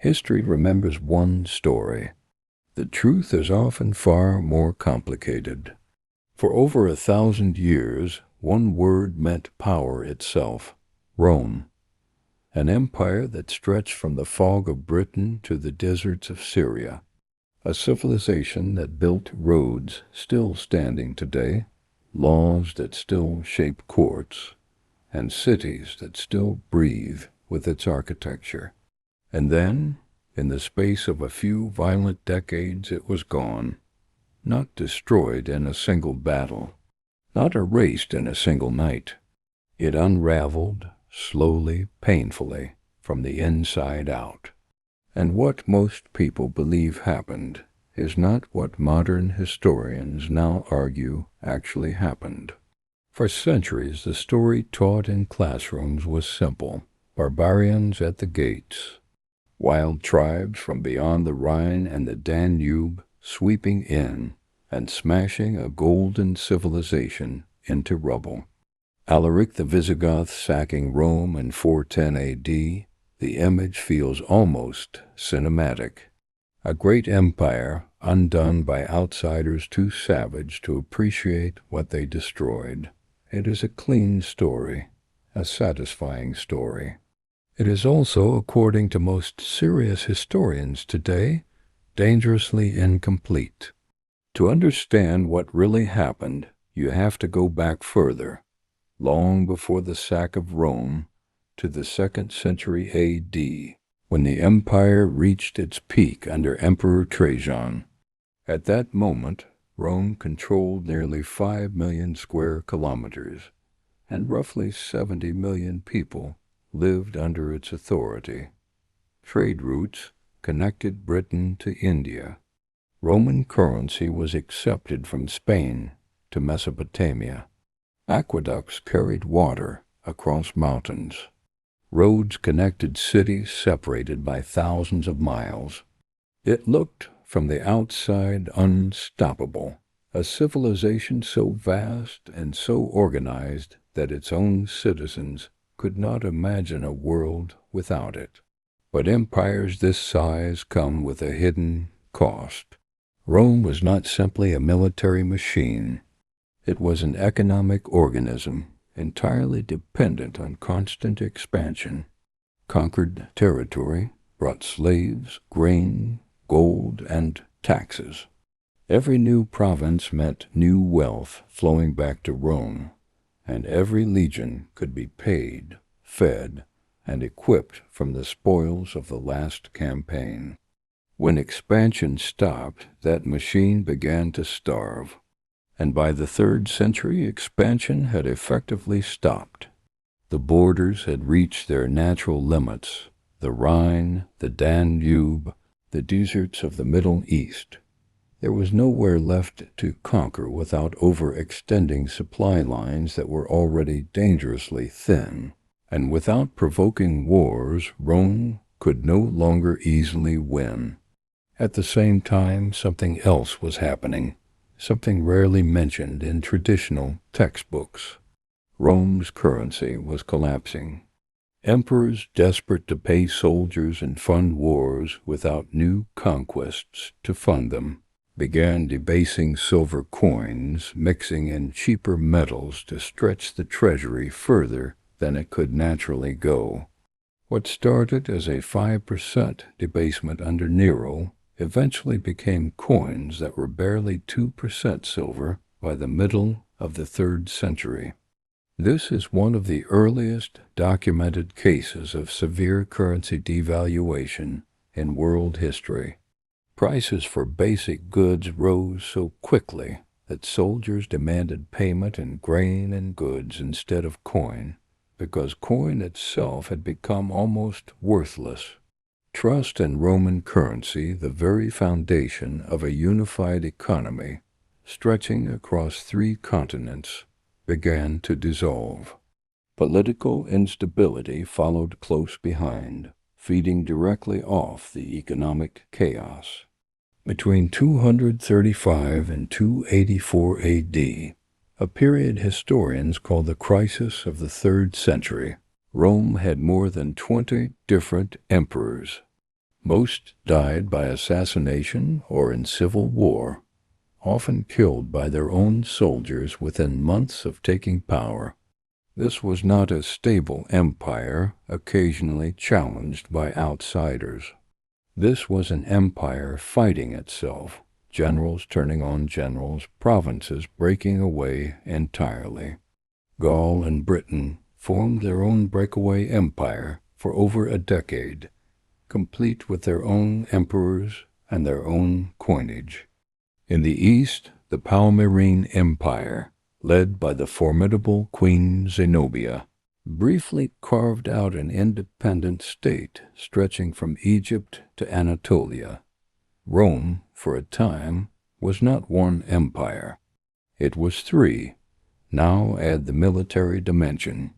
History remembers one story. The truth is often far more complicated. For over 1,000 years, one word meant power itself: Rome. An empire that stretched from the fog of Britain to the deserts of Syria. A civilization that built roads still standing today, laws that still shape courts, and cities that still breathe with its architecture. And then, in the space of a few violent decades, it was gone. Not destroyed in a single battle, not erased in a single night. It unraveled, slowly, painfully, from the inside out. And what most people believe happened is not what modern historians now argue actually happened. For centuries, the story taught in classrooms was simple: barbarians at the gates. Wild tribes from beyond the Rhine and the Danube sweeping in and smashing a golden civilization into rubble. Alaric the Visigoth sacking Rome in 410 A.D., the image feels almost cinematic. A great empire undone by outsiders too savage to appreciate what they destroyed. It is a clean story, a satisfying story. It is also, according to most serious historians today, dangerously incomplete. To understand what really happened, you have to go back further, long before the sack of Rome, to the 2nd century A.D., when the empire reached its peak under Emperor Trajan. At that moment, Rome controlled nearly 5 million square kilometers, and roughly 70 million people lived under its authority. Trade routes connected Britain to India. Roman currency was accepted from Spain to Mesopotamia. Aqueducts carried water across mountains. Roads connected cities separated by thousands of miles. It looked, from the outside, unstoppable, a civilization so vast and so organized that its own citizens could not imagine a world without it. But empires this size come with a hidden cost. Rome was not simply a military machine. It was an economic organism, entirely dependent on constant expansion. Conquered territory brought slaves, grain, gold, and taxes. Every new province meant new wealth flowing back to Rome, and every legion could be paid, fed, and equipped from the spoils of the last campaign. When expansion stopped, that machine began to starve, and by the 3rd century expansion had effectively stopped. The borders had reached their natural limits: the Rhine, the Danube, the deserts of the Middle East. There was nowhere left to conquer without overextending supply lines that were already dangerously thin. And without provoking wars, Rome could no longer easily win. At the same time, something else was happening, something rarely mentioned in traditional textbooks. Rome's currency was collapsing. Emperors, desperate to pay soldiers and fund wars without new conquests to fund them, began debasing silver coins, mixing in cheaper metals to stretch the treasury further than it could naturally go. What started as a 5% debasement under Nero eventually became coins that were barely 2% silver by the middle of the 3rd century. This is one of the earliest documented cases of severe currency devaluation in world history. Prices for basic goods rose so quickly that soldiers demanded payment in grain and goods instead of coin, because coin itself had become almost worthless. Trust in Roman currency, the very foundation of a unified economy, stretching across 3 continents, began to dissolve. Political instability followed close behind, feeding directly off the economic chaos. Between 235 and 284 A.D., a period historians call the crisis of the 3rd century, Rome had more than 20 different emperors. Most died by assassination or in civil war, often killed by their own soldiers within months of taking power. This was not a stable empire, occasionally challenged by outsiders. This was an empire fighting itself, generals turning on generals, provinces breaking away entirely. Gaul and Britain formed their own breakaway empire for over a decade, complete with their own emperors and their own coinage. In the east, the Palmyrene Empire, led by the formidable Queen Zenobia, briefly carved out an independent state stretching from Egypt to Anatolia. Rome, for a time, was not one empire. It was three. Now add the military dimension.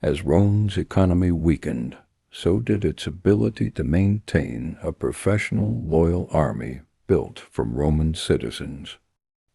As Rome's economy weakened, so did its ability to maintain a professional, loyal army built from Roman citizens.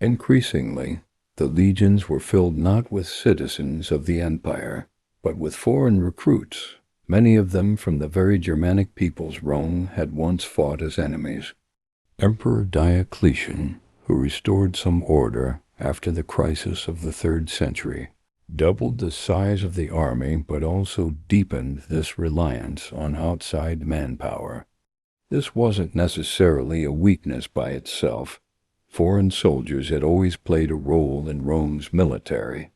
Increasingly, the legions were filled not with citizens of the empire, but with foreign recruits, many of them from the very Germanic peoples Rome had once fought as enemies. Emperor Diocletian, who restored some order after the crisis of the 3rd century, doubled the size of the army but also deepened this reliance on outside manpower. This wasn't necessarily a weakness by itself. Foreign soldiers had always played a role in Rome's military,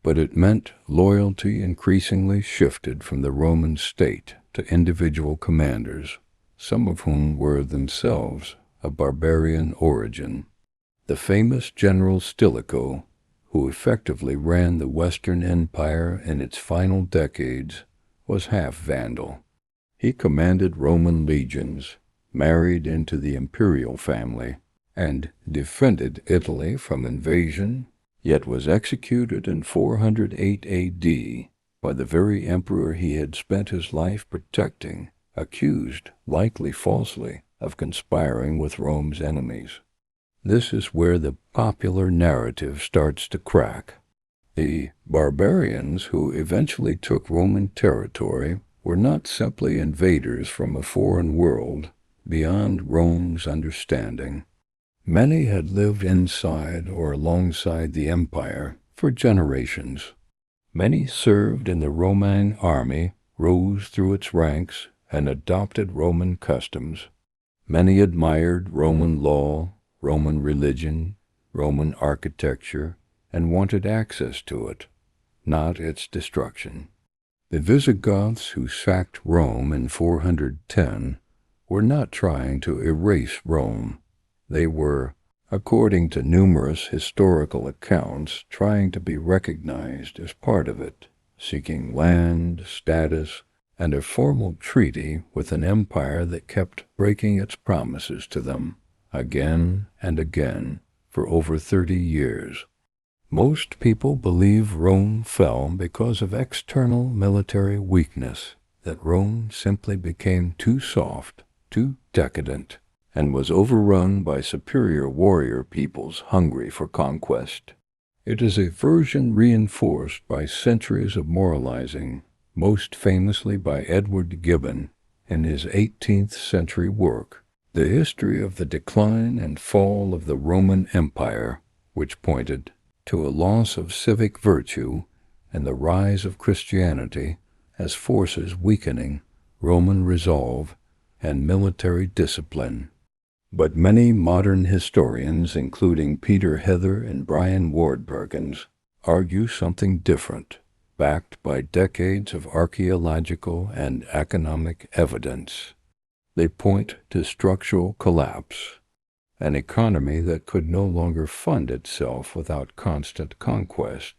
but it meant loyalty increasingly shifted from the Roman state to individual commanders, some of whom were themselves of barbarian origin. The famous General Stilicho, who effectively ran the Western Empire in its final decades, was half Vandal. He commanded Roman legions, married into the imperial family, and defended Italy from invasion, yet was executed in 408 A.D. by the very emperor he had spent his life protecting, accused, likely falsely, of conspiring with Rome's enemies. This is where the popular narrative starts to crack. The barbarians who eventually took Roman territory were not simply invaders from a foreign world beyond Rome's understanding. Many had lived inside or alongside the empire for generations. Many served in the Roman army, rose through its ranks, and adopted Roman customs. Many admired Roman law, Roman religion, Roman architecture, and wanted access to it, not its destruction. The Visigoths who sacked Rome in 410 were not trying to erase Rome. They were, according to numerous historical accounts, trying to be recognized as part of it, seeking land, status, and a formal treaty with an empire that kept breaking its promises to them, again and again, for over 30 years. Most people believe Rome fell because of external military weakness, that Rome simply became too soft, too decadent, and was overrun by superior warrior peoples hungry for conquest. It is a version reinforced by centuries of moralizing, most famously by Edward Gibbon in his 18th century work, The History of the Decline and Fall of the Roman Empire, which pointed to a loss of civic virtue and the rise of Christianity as forces weakening Roman resolve and military discipline. But many modern historians, including Peter Heather and Bryan Ward-Perkins, argue something different, backed by decades of archaeological and economic evidence. They point to structural collapse, an economy that could no longer fund itself without constant conquest,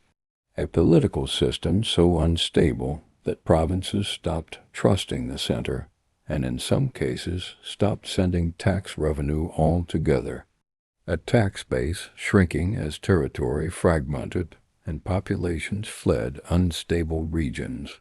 a political system so unstable that provinces stopped trusting the center, and in some cases stopped sending tax revenue altogether, a tax base shrinking as territory fragmented and populations fled unstable regions,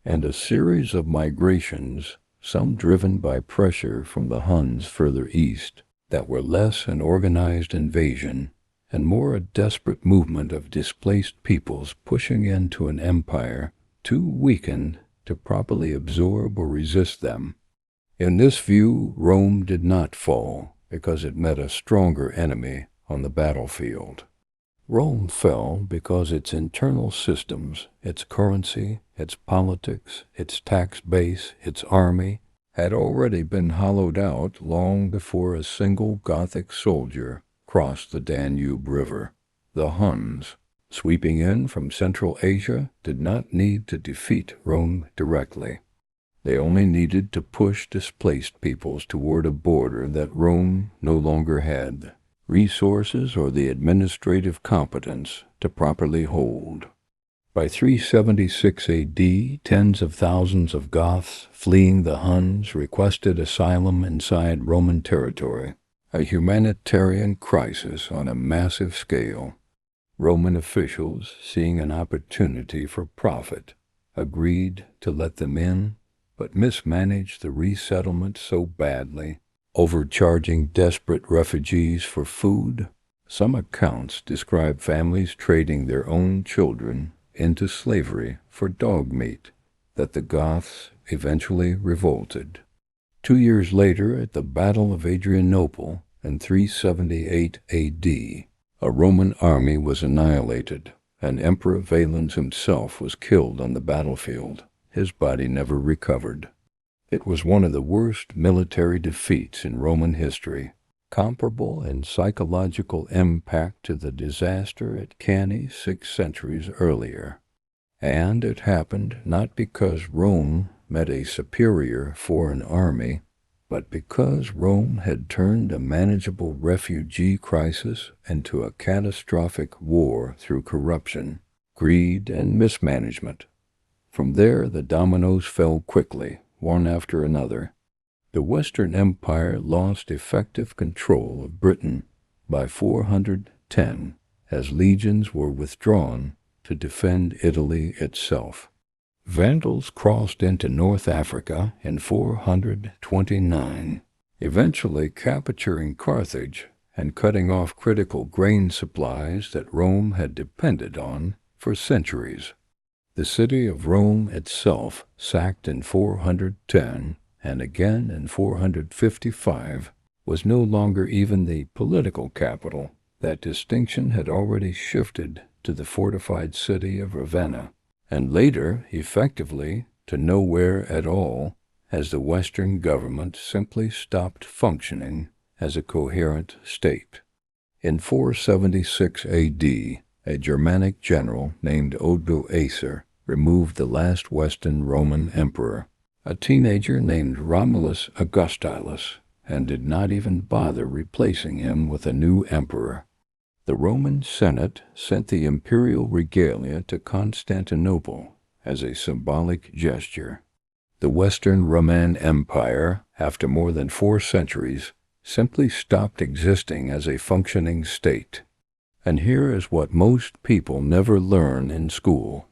and a series of migrations, some driven by pressure from the Huns further east, that were less an organized invasion and more a desperate movement of displaced peoples pushing into an empire too weakened to properly absorb or resist them. In this view, Rome did not fall because it met a stronger enemy on the battlefield. Rome fell because its internal systems, its currency, its politics, its tax base, its army, had already been hollowed out long before a single Gothic soldier crossed the Danube River. The Huns, sweeping in from Central Asia, did not need to defeat Rome directly. They only needed to push displaced peoples toward a border that Rome no longer had resources or the administrative competence to properly hold. By 376 AD, tens of thousands of Goths fleeing the Huns requested asylum inside Roman territory, a humanitarian crisis on a massive scale. Roman officials, seeing an opportunity for profit, agreed to let them in, but mismanaged the resettlement so badly, overcharging desperate refugees for food. Some accounts describe families trading their own children into slavery for dog meat, that the Goths eventually revolted. 2 years later, at the Battle of Adrianople in 378 AD, a Roman army was annihilated, and Emperor Valens himself was killed on the battlefield. His body never recovered. It was one of the worst military defeats in Roman history, comparable in psychological impact to the disaster at Cannae 6 centuries earlier. And it happened not because Rome met a superior foreign army, but because Rome had turned a manageable refugee crisis into a catastrophic war through corruption, greed, and mismanagement. From there, the dominoes fell quickly, one after another. The Western Empire lost effective control of Britain by 410, as legions were withdrawn to defend Italy itself. Vandals crossed into North Africa in 429, eventually capturing Carthage and cutting off critical grain supplies that Rome had depended on for centuries. The city of Rome itself, sacked in 410 and again in 455, was no longer even the political capital. That distinction had already shifted to the fortified city of Ravenna, and later, effectively, to nowhere at all, as the Western government simply stopped functioning as a coherent state. In 476 AD, a Germanic general named Odoacer removed the last Western Roman emperor, a teenager named Romulus Augustulus, and did not even bother replacing him with a new emperor. The Roman Senate sent the imperial regalia to Constantinople as a symbolic gesture. The Western Roman Empire, after more than 4 centuries, simply stopped existing as a functioning state. And here is what most people never learn in school.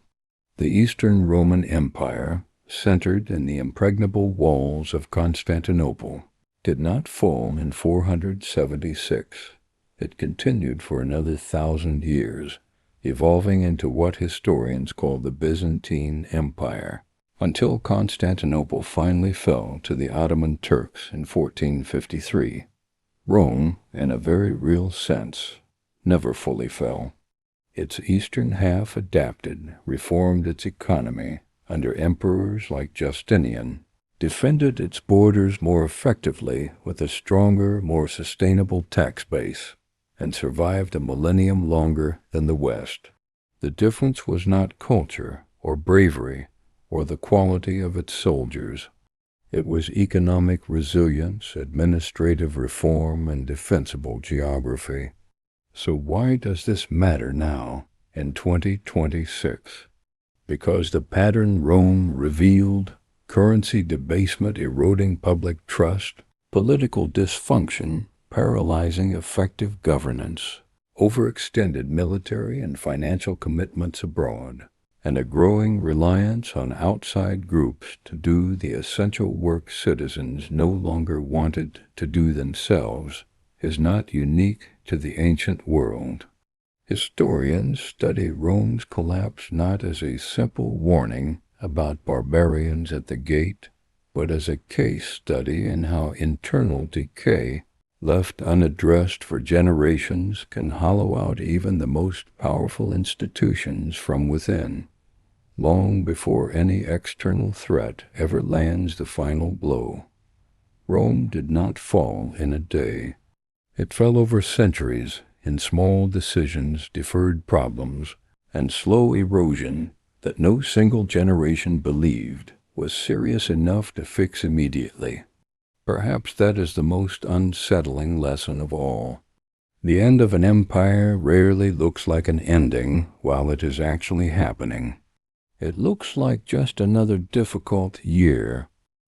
The Eastern Roman Empire, centered in the impregnable walls of Constantinople, did not fall in 476. It continued for another 1,000 years, evolving into what historians call the Byzantine Empire, until Constantinople finally fell to the Ottoman Turks in 1453. Rome, in a very real sense, never fully fell. Its eastern half adapted, reformed its economy under emperors like Justinian, defended its borders more effectively with a stronger, more sustainable tax base, and survived a millennium longer than the West. The difference was not culture or bravery or the quality of its soldiers. It was economic resilience, administrative reform, and defensible geography. So why does this matter now, in 2026? Because the pattern Rome revealed, currency debasement eroding public trust, political dysfunction paralyzing effective governance, overextended military and financial commitments abroad, and a growing reliance on outside groups to do the essential work citizens no longer wanted to do themselves, is not unique to the ancient world. Historians study Rome's collapse not as a simple warning about barbarians at the gate, but as a case study in how internal decay, left unaddressed for generations, can hollow out even the most powerful institutions from within, long before any external threat ever lands the final blow. Rome did not fall in a day. It fell over centuries in small decisions, deferred problems, and slow erosion that no single generation believed was serious enough to fix immediately. Perhaps that is the most unsettling lesson of all. The end of an empire rarely looks like an ending while it is actually happening. It looks like just another difficult year